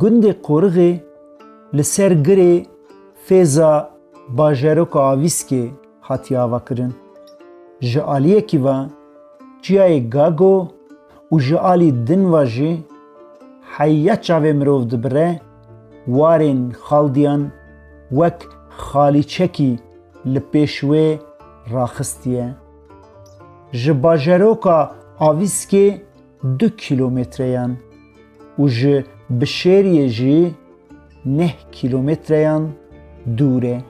گند قورغی لسر گری فیزا باجروک آویسکی هاتی آوا کرن. جعالیه کی و جیای گاگو و جعالی دن واجی حیا چاوه مروف دبره وارن خالدیان وک خالی چکی لپیشوه راخستیه. جباجروکا آویسکی 2 کیلومتریان و بشیریه جی 9 کیلومتریان دوره.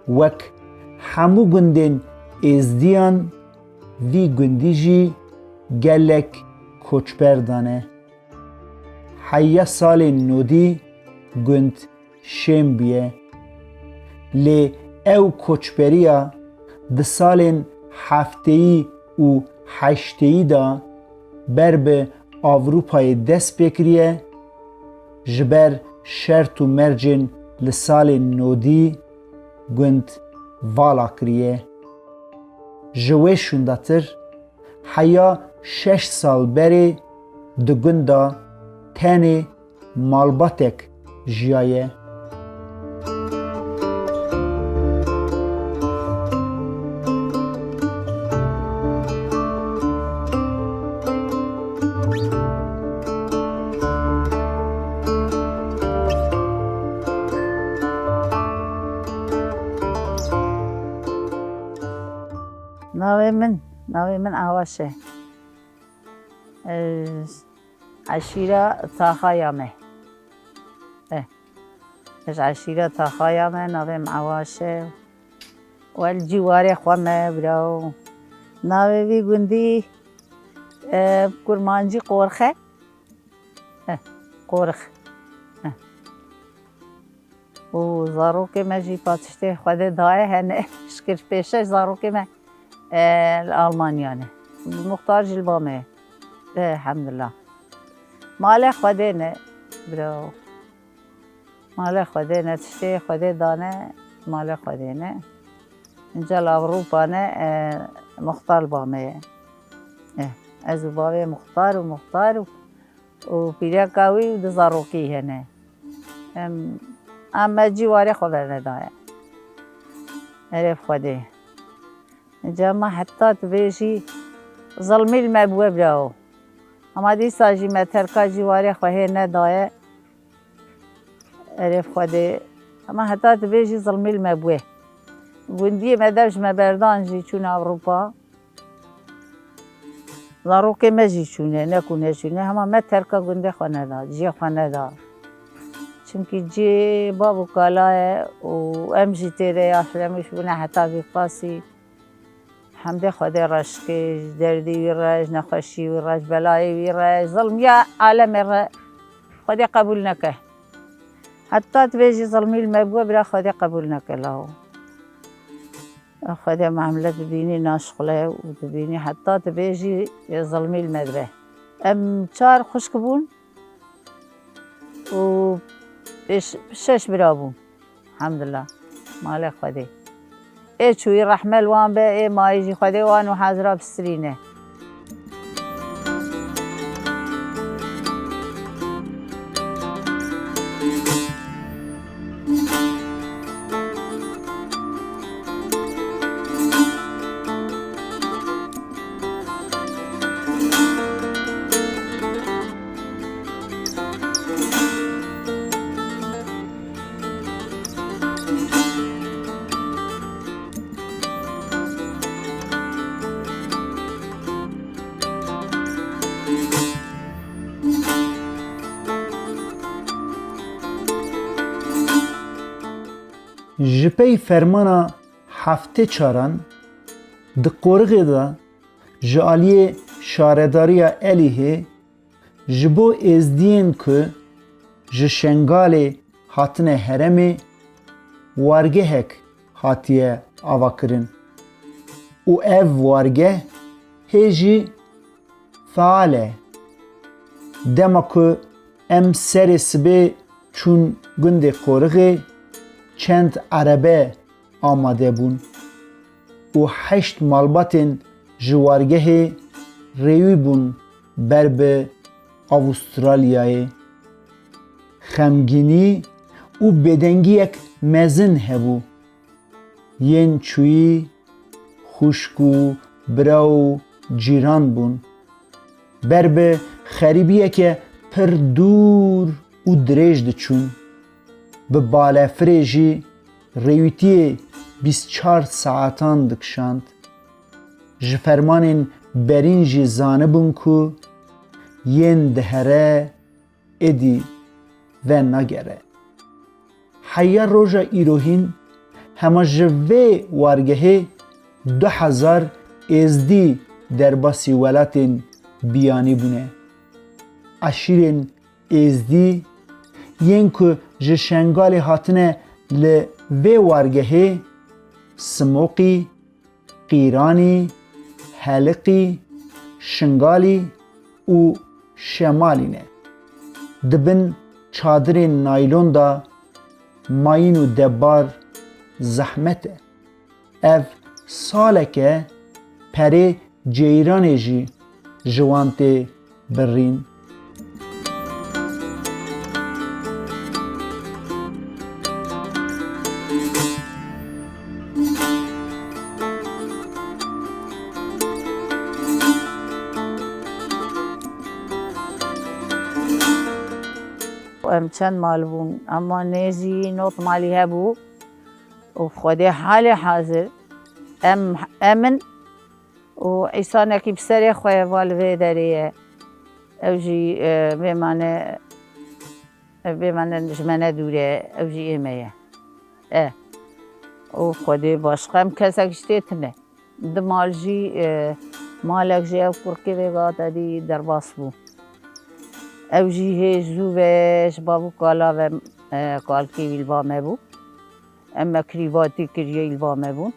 وک همو گندین ازدیان وی گندی جی گلک کوچبردانه. حیا سال نودی گند شیم بیه. لی او کوچبریا ده سالین هفتهی و هشتهی دا بر به آوروپای دست بکریه جبر شرط و مرجن لسال نودی گند والا کریه. جوه شونداتر حیا 6 سال بری ده گندا تنی مالباتک جیایه. ناوی من آواشه عشیره تاخایامه عشیره تاخایامه ناوی من آواشه والجواری خوامه براو ناوی وی گندی کرمانجی قورخه قورخ و زاروک مجی پاتشته خود دایه هنه شکر پیشه زاروک ما الألمانيانة مختار جلبامه الحمد لله ماله خدينا برو ماله خدينا تشتي خدي دانه ماله خدينا انجا أوروبا مختار بامه از بابه مختار و پیرا کاوی و دزاروکی هنه اما جواری خبر نداره عرف خدي جامع حتى تبيجي ظلمي المبوى براو اما دي ساجي متركا جواري خوهي ندايه عرف خدي اما حتى تبيجي ظلمي المبوى گندی مدرج مبردان جی چون اوروپا ضروکه مجی چونه نکنه چونه همه مترکا گنده خانه دار جی خانه دار چونکی جی بابو کالاه و امجی تیره آخرمش بونه حتی بیقاسی حمد خدا رشکی دردی ویرج نخشی ویرج بلایی ویرج ظلم یا عالم را خدا قبول نکه حتی تبیجی ظلمی المبوه برا خدا قبول نکه لاو خدا معامله ببینی ناشغله و ببینی حتی تبیجی ظلمی المدبه چار خشک بون و شش برا بون الحمدلله مال خدا ای چوی رحمل وان به ای مایجی خدا وان و حاضره بسرینه جپی فرمانا هفته چاران د قورغه دا جالی شارداریا الیه جبو ازدین که جشنگال هاتنه هرمی وارگه هک هاتیه آوا کرن و اف وارگه هجی فعاله دما که ام سر سبه چون گند قورغه چند عربه آماده بون و 8 مالباتین جوارگه ریوی بون بر به آوسترالیای خمگینی و بدنگی یک مزن هبو ین چوی خوشکو براو جیران بون بر به خریبیه که پر دور و دریج دچون به بالافره جی ریویتی 24 ساعتان دکشاند جفرمانین برین جی زانه بون که ین دهره ادی و نگره حیا روژا ایروهین همه جوه وارگهه 2000 ازدی در باسی ولاتین بیانی بونه اشیرین ازدی ین که جشنگال هاتنه لوه وارگهه سموقی قیرانی حلقی شنگالی و شمالینه دبن چادر نایلون دا ماین و دبار زحمته اف سالکه پره جیران جی جوانت برین ام چند مال بون اما نیزی نوت مالی هبو و خودی حال حاضر امن و ایسانه کی بسری خواه والوی داریه او جی بمانه نجمنه دوره او جی ایمه و خودی باشقم کسا کشتیتنه دمال جی مالک جی او کرکی بگا دادی در باس بو او جی هیچ زوبش بابو کالا و کالکی ویلبامه بو اما کریواتی کریه ویلبامه بو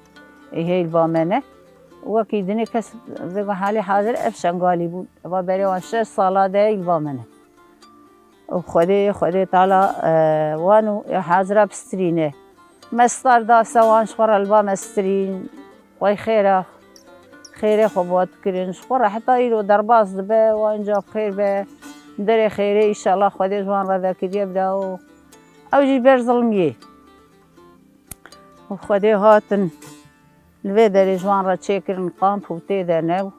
ایه ویلبامه نه وکی دنی کس بگو حالی حاضر افشنگالی بود و برای وان 6 ساله ده ویلبامه نه و خودی تالا وانو حاضره بسترینه مستر دا سوان شخور البام استرین وی خیره خوبات کرین شخور حتی ایرو در باز دبه و اینجا خیر به در خیره ایشالله خودی جوان را ذکریه بده و او جی بر ظلمیه و خودی هاتن لوی در جوان را چکرن قامپ و تیده نو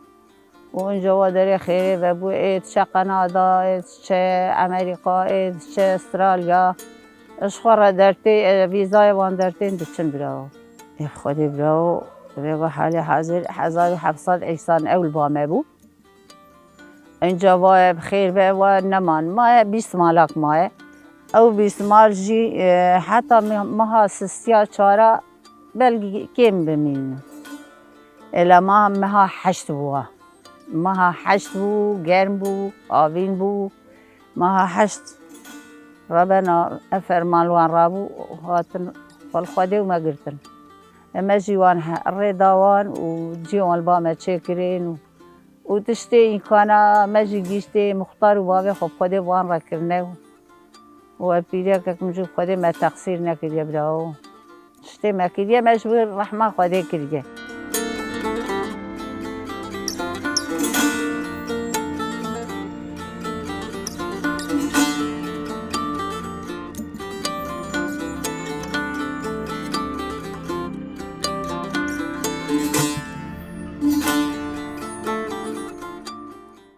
و اینجا در خیره و بو اید چه قنادا اید چه امریکا اید چه استرالیا اشخور درتی ویزای وان درتین دچن براو خودی براو بگو حالی حاضر 1700 ایسان اول بامه بو اینجا وای بخیر به و نمان ماه 20 مالک ماه او 20 مال جی حتی ماه سستیا چارا بلگی کم بمین الا ماه 8 بوا ماه 8 بو گرم بو آوین بو ماه 8 ربنا افرمان وان رابو هاتن فالخوادي وما قرتن اما جيوان الرضاوان وجيوان البامة تشكرين وتشتي إن كان ماجي جيشتي مختار وبابي خب خودي وان راكرناه وابيريا كمجو خودي ما تقصير نكريا براو شتي ما كريا مجبور رحمة خودي كريا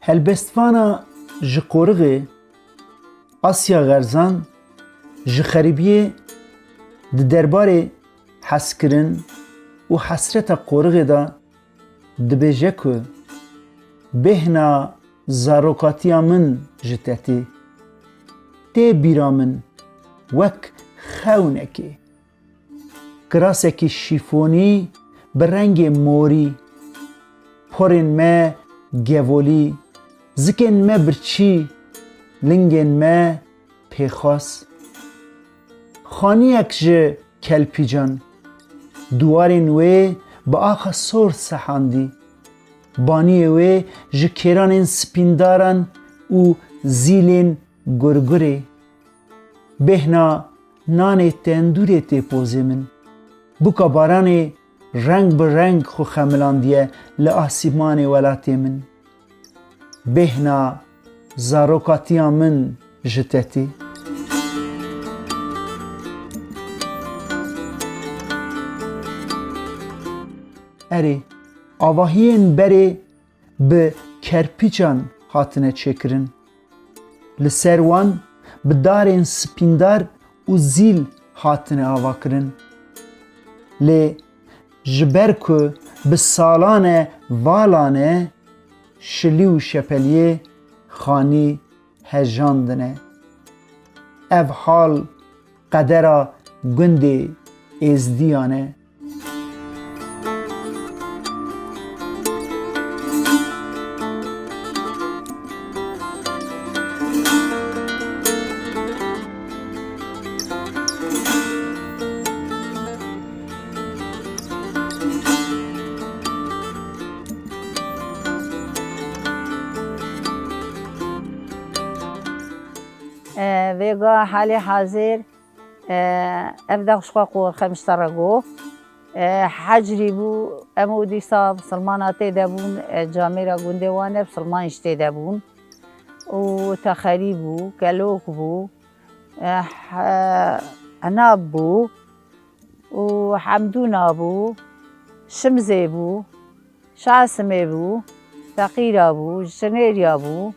هلبستوانا ji qorixê Asya Gerzan ji xeribiyê di derbarê hezkirin û hesreta qorixê de dibêje ku bêhna zarokatiya min ji tetê tê bîra min wek xewnekê kirasekî şîfonî bi rengê morî porên me gevolî zikên me birçî lingên me pêxwas xaniyek ji kelpîcan duwarên wê bi axa sor sehandî baniyê wê ji kêranên spîndaran û zîlên gurgurê bêhna nanê tendûrê tê pozê min bûka baranê reng bi reng xwe xemilandiye li asîmanê welatê min bêhna zarokatiya min ji tetê اری آواهین بری به کرپیچان هاتنه چکرن لسروان به دارین سپیندار و زیل هاتنه آوا کرن لی جبر که به سالانه والانه شلی و شپلیه خانی هجاندنه اف حال قدر گنده ازدیانه ویگا حال حاضر ابدا شقا قور خمس ترگو حجری بو امو دیسا سلمانات دبون جامعه را گنده وانه سلمانش دبون و تخری بو کلوک بو عناب بو و حمدونا بو شمزه بو شاسمه بو فقیرا بو جنیریا بو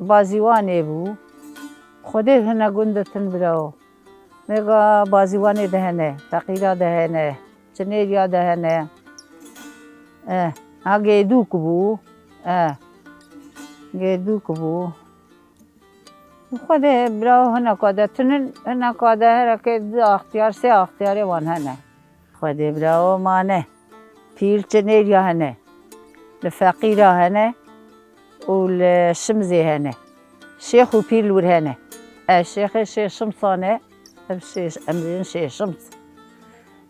بازیوانه بو خودت هنه گندتن براو میگه بازیوانه دهنه فقیرا دهنه جنیریا دهنه گیدوک بو گیدوک بو خودت براو هنه کاده تنن هنه کاده هر که دو اختیار سه اختیاری وان هنه خودت براو مانه پیر جنیریا هنه لفقیرا هنه والشمزي هنا شيخ وبير الور هنا الشيخ شيخ شمصانة الشيخ أمرين شيخ شمس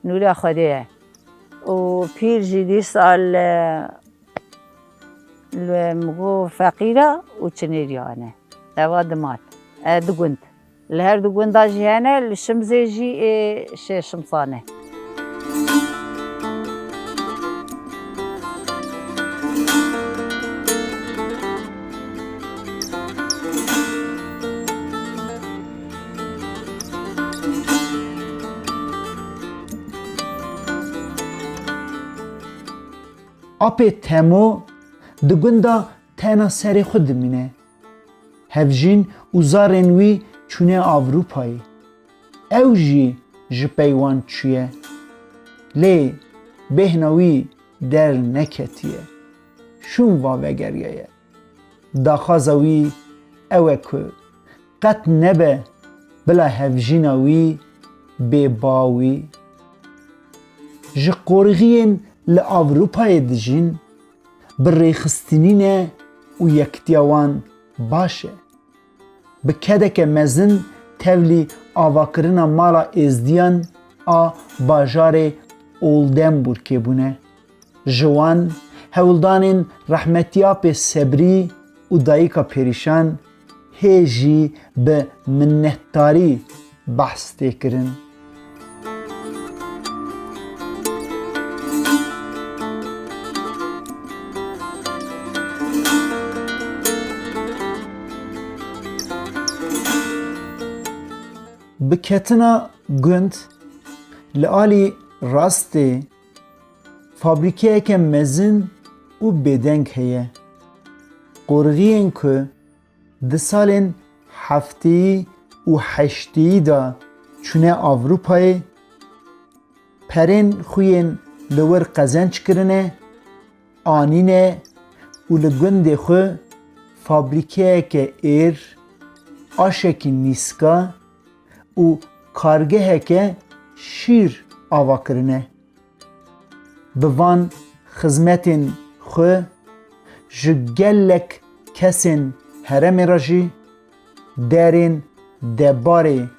نورا خديه وبير جديس على المغو فقيرة وتشنيريا هنا هذا دمات دقنت الهر دقنت داجي هنا الشمزي جي شيخ شمصانة آپ تمو دگندا تنا سر خود مینه هفجین وزارن وی چونه آوروپایی او جی جپیوان چیه لی بهنوی در نکتیه شون واوگریه داخازوی اوه که قط نبه بلا هفجینوی بباوی جقورغین لأوروپای دجین برریخستینینه و یکتیوان باشه بکده که مزن تولی آواکرنا مالا ازدیان آ باجار اولدنبور که بونه جوان هولدانین رحمتیاب صبری و دایکا پریشان هیجی به منتاری بحث تکرن بکتنا گند لعالی راسته فابریکه که مزن و بدنگ هیه قرغین که ده سالین هفتی و هشتی دا چونه آوروپای پرین خوین لور قزنج کرنه آنینه و لگند خو فابریکه که ایر آشکی نیسکا و کارگه که شیر آوا کرنه بوان خزمتین خو جگلک کسین هرم راجی درین دباری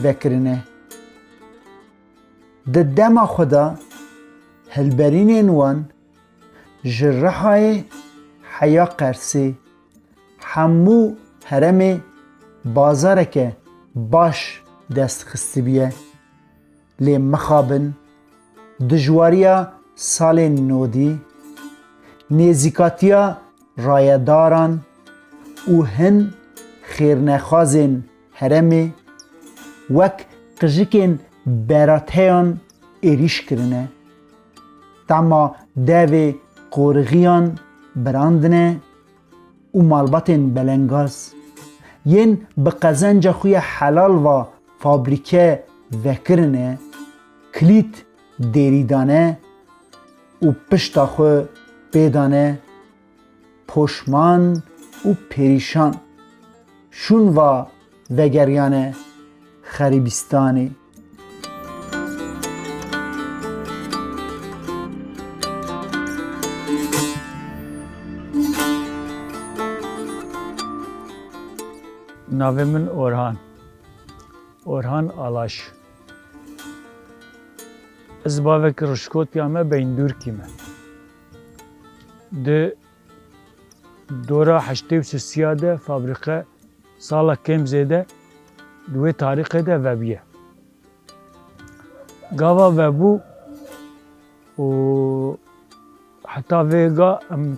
وکرنه ده دما خدا هلبرینین وان جرحای حیا قرسی همو هرم بازارک باش دست خستی بیه لی مخابن دجواریا سال نودی نیزیکاتیا رایداران و هن خیرنخوازین هرمی وک قجکین براتیان ایریش کرنه tama devê qorxiyan birandine û malbatên belengaz yên bi qezenca xwe ya helal va fabrîke vekirine kilît derîdane û pişta xwe pêdane poşman û perîşan şûn va vegeriyane Xerîbistanê. Navê min Orhan Alaş. Ez bavekî Rişkotiya me Beyndûrkî me. Di dora heştê û sisiya de fabrîke sala Kemzê de di wê tarîxê de vebiye. Gava vebû û heta vêga em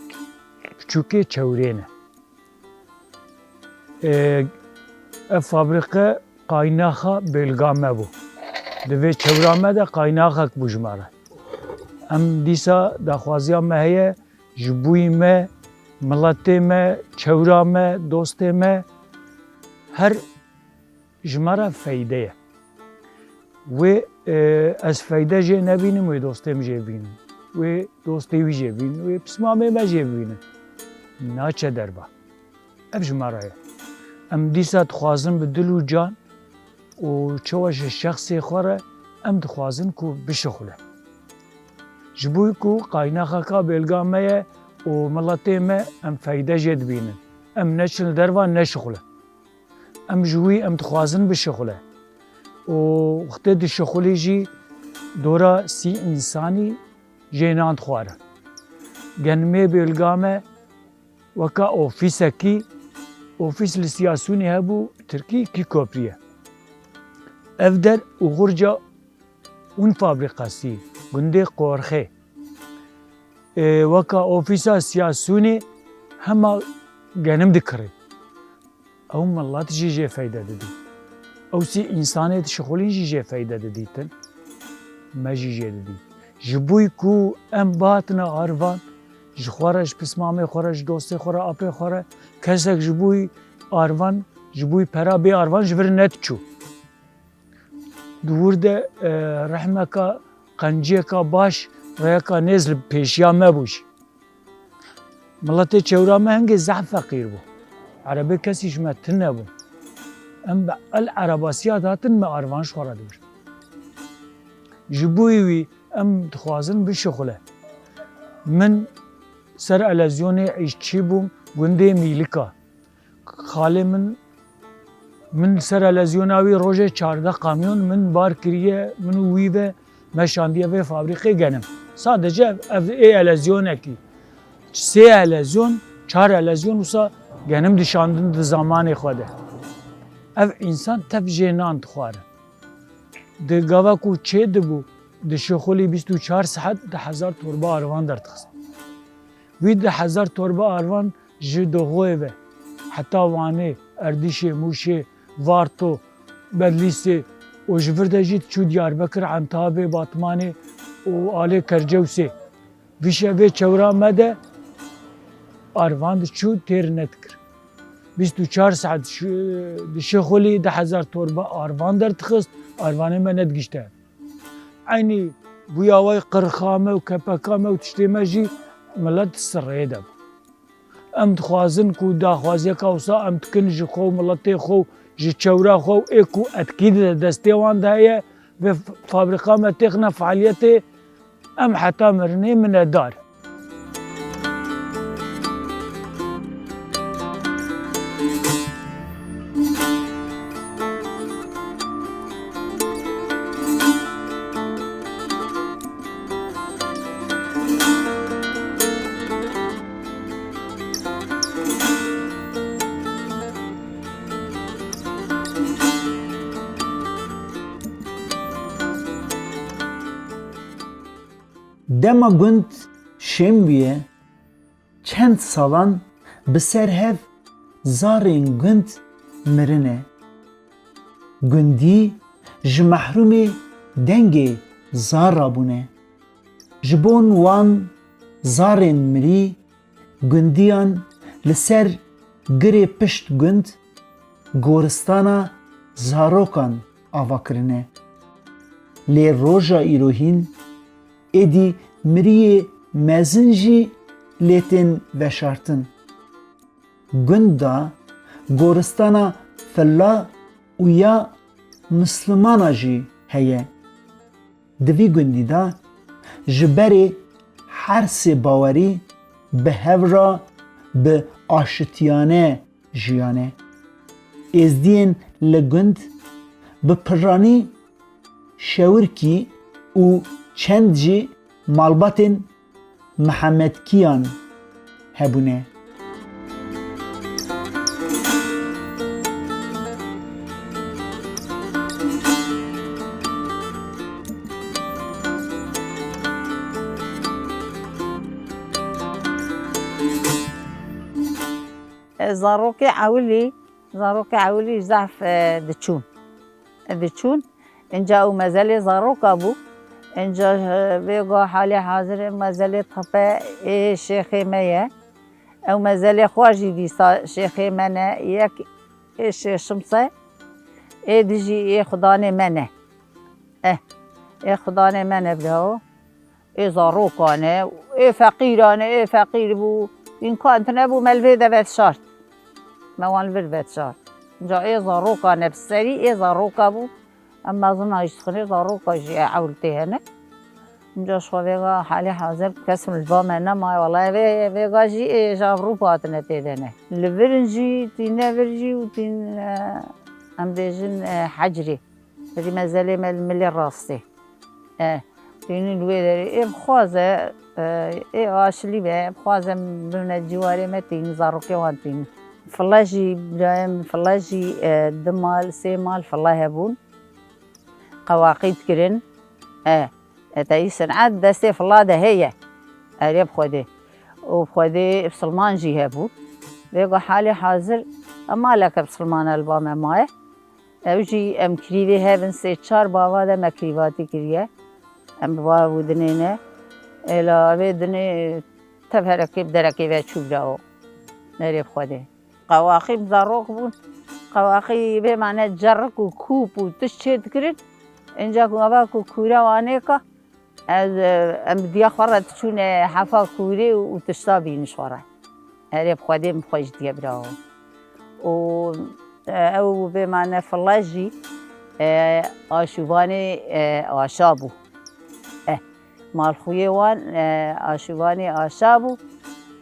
küçükê çewrê ne. Ev fabrîke qaynaxa Bêlgame bû. Di vê çewra me de qaynaxek bû ji me re. Em dîsa daxwaziya me heye ji bûyî me, miletê me, çewra me, dostê me her ji me re feyde ye. Wê ez feyde jê nebînim, wê dostê min jê bînim. Wê dostê wî jê bînin, wê pismamê me jê bînin. Naçe derba. Ev ji me re ye. Em dîsa dixwazin bi dil û can û çawa ji şexsê xwe re em dixwazin ku bişixule. Ji bo ku qaynaxeka Bêlgame ye û miletê me em feyde jê dibînin. Em neçin li derva neşixule. Em ji wî em dixwazin bişixule. û wextê dişixulî jî dora sî însanî jênan dixware. Genimê Bêlgame weka ofîsekî ofîs li Siyasûnê hebû Tirkî Kîkopriye. Ev der û xurca ûn fabrîkasî gundê Qorxê. Weka ofîsa Siyasûnê hema genim dikire. Ew milet jî jê feyde didî. Ew sî însanê dişixulîn jî jê feyde didîtin. Me jî jê didî. Ji bo ku em bihatine arvan ji xwe re, ji pismamê xwe re, ji dostê xwe re, apê xwe re kesek ji bo arvan, ji bo pera bê arvan ji vir nediçû. Di wir de rehmeka qenciyeka baş reyeka nêz li pêşiya me bû jî. Miletê çewra me hingê zeh feqîr bû. Erebê kesî ji me tin nebû. Em bi el erebasiya datin me arvan ji xwe re dibir. Ji bo wî em dixwazin bişixule. Min ser elezyonê îşçî bûm gundê Mîlika. Xalê min ser elezyona wî rojê 14 kamyon min bar kiriye, min û wî ve me şandiye vê fabrîkê genim. Sadece ev ê elezyonekî. 3 elezyon, 4 elezyon wisa genim dişandin di zamanê xwe de. Ev însan tev jê nan dixware. Di gava ku çê dibû, dişixulî 24 saet 1000 torba arvan derdixist. Wî 1000 torba arvan ji Dixoyê ve, heta Wanê, Erdîşê, Mûşê, Varto, Bedlîsê û ji vir de jî çû Diyarbekir, Entabê, Batmanê û alê Kercewsê. Vî şevê çewra me de arvan diçû têr nedikir. 24 saet dişixulî 1000 torba arvan derdixist, arvanê me nedigîşte. Aynî bûya wê qirxa me û kepeka me û tiştê me jî millet sirreyê de bû. Em dixwazin ku daxwaziyeka wisa em dikin ji xwe û miletê xwe ji çewra xwe û ê ku etkî de destê wan de heye vê fabrîka me têxine fealiyetê em heta mirinê minedar. Dema gund şembiye çend salan bi ser hev zarên gund mirine. Gundî ji mehrûmê dengê zar rabûne. ji bon wan zarên mirî gundiyan li ser girê pişt gund goristana zarokan ava kirine. Lê roja îrohîn êdî miriyê mezin jî lê tên veşartin. Gund da goristana fella û ya Müslümana jî heye. Di vî gundî de ji berê her sê bawerî bi hev re bi aşitiyane jiyane. Êzdiyên li gund bi piranî şewirkî û çend jî malbatên Mihemedkiyan hebûne. زاروكي عولي زعف دچون انجا او مزالي زاروكا بو انجا بيقو حالي حاضر مزالي طفا شيخي ميا او مزالي خواجي دي شيخي منا يك ايش شمسة اي دجي اي خداني منا اي خداني منا بلاو اي زاروكانه اي فقيرانه اي فقير بو این کانت نبود ملوی دوت شارت موان ویت شارت جا ای زاروکا نبسری ای زاروکا بود اما از نایش خنی زاروکا جی عولتی هنه جا شویگا حالی حاضر کسم البام نما والله ویگا جی ای جابرو پاتنه تیدنه لورنجی تینه ورجی و تین ام بیجن حجری بری مزلی ملی راستی تینی لوی داری ای بخوازه ای آشلی به بخوازم بمن جواری متین زاروکی وانتین فلاجی برایم فلاجی دمال سه مال فلاح بون قواقید کرن تایی صنعت دسته فلا ده هیه عرب خوده و خوده بسلمان جی هبو بيقو حالي حاضر اما لك بسلمان البام ماي اوجي ام كريوي هبن سي چار باوا ده مكريواتي كريه ام بوا ودنينه الا ودني تفرقي بدركي و چوبراو نريب خوده قواقي بزاروك بون قواقي بمعنى جرك و كوب و تشت كرين انجا كوبا كورا وانيكا از ام دیا خورد چون حفا کوری و تشتا بینش خورد هرب خوده مخوش دیگه براو و او به معنی فلاجی آشوبانی آشابو مالخوی وان آشوبانی آشابو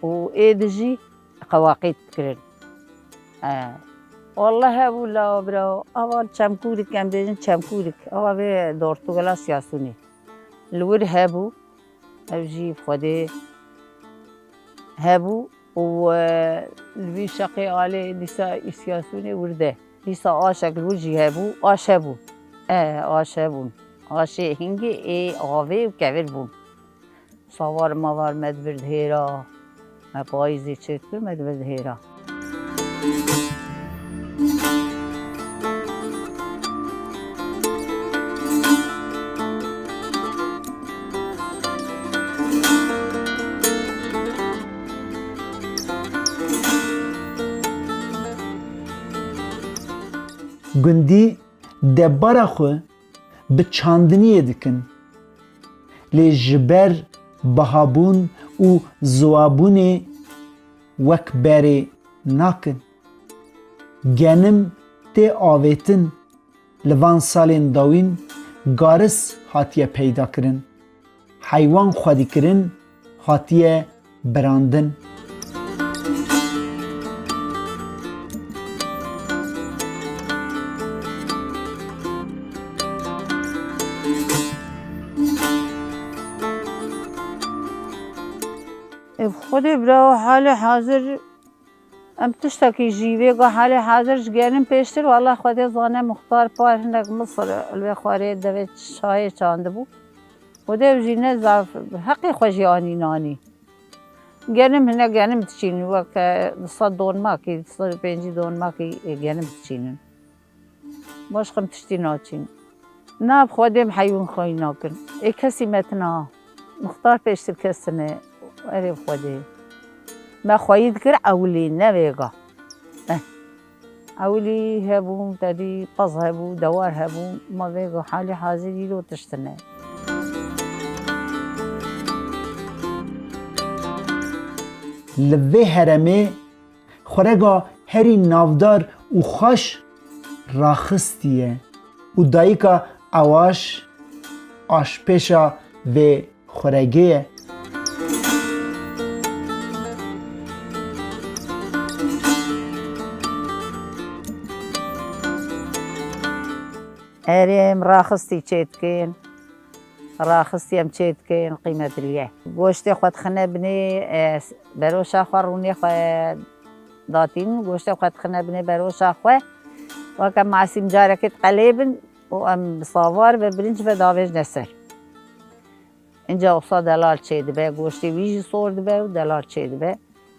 و ایدجی قواقید کرن والله ابو لا براو اول چمکورک هم دیجن چمکورک اول به دورتوگلا سیاسونی الور هابو اوجي بخدي هابو و الوي شقي علي ديسا اسياسوني ورده ديسا عاشق الوجي هابو عاشبو عاشبون عاشي هنگي اي آوي و كبر بون سوار موار مدبرد هيرا ما بايزي چتر مدبرد هيرا گندی دبارا خو به چاندنیه دکن لی جبر بهابون و زوابون وک بری ناکن گنم تی آویتن لوان سالین داوین گارس هاتیه پیدا کرن حیوان خودی کرن هاتیه براندن خودی براو حال حاضر ام تشتکی جیوه گو حال حاضر جگرم پیشتر والله خودی زانه مختار پارنک مصر الوی خواره دوید شای چانده بو خودی بجینه زعف حقی خوشی آنی نانی گرم هنه گرم تچین وک 100 دون ماکی 105 دون ماکی گرم تچینن باشخم تشتی ناچین ناب خودیم حیون خوی ناکن ای کسی متنا مختار پیشتر کسنه عرب خودی ما خواهید کرد اولی نویگا اولی هبون تدی قص هبون دوار هبون ما ویگا حالی حاضری رو تشتنه لوی هرمه خورگا هری نافدار و خوش راخستیه و دایکا اواش آشپشا و خورگیه اریم راخستی چیت کن راخستی هم چیت کن قیمت ریه گوشت خود خنه بنی بروش خورونی خود داتین گوشت خود خنه بنی بروش خود و کم معصیم جارکت قلیبن و ام صاوار و برنج و داویج نسر اینجا اقصا دلار چید به گوشتی ویجی سورد به و دلار چید به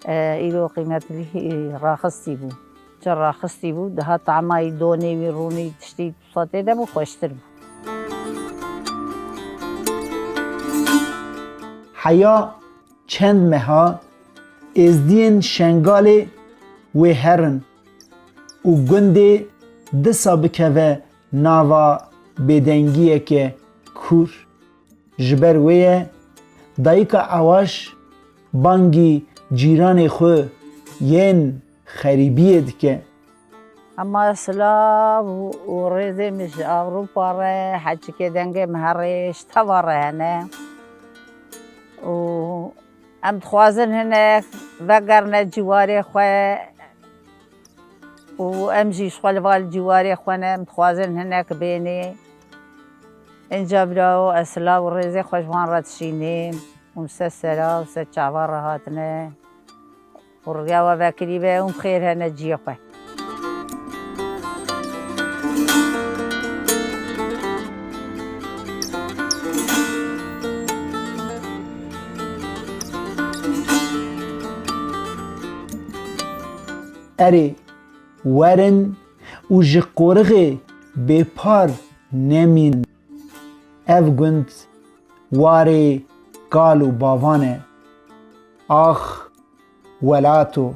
ایلو قیمت ریه راخستی بود چه راخستی بود ده طعمای دونی و رونی تشتی ساته ده بود خوشتر بود حیا چند مها ازدین شنگال و هرن و گنده دسا بکوه ناوا بدنگیه که کور جبر ویه دایکا اواش بانگی جیران خو ین خریبید که اما اسلام و ریزی مش اوروپا ره حجی که دنگه مهرش تواره هنه و ام تخوازن هنه وگرنه جواری خواه و ام جیش خلوال جواری خوانه ام تخوازن هنه که بینی اینجا براو اسلام و ریزی خوشوان را تشینیم و سه سرا و سه چاوار هاتنه و رگاوه وکری به اون خیر هنه جی خواه اره ورن و جی قرغه بپار نمین اف گند واره گال و باوانه آخ ولاتو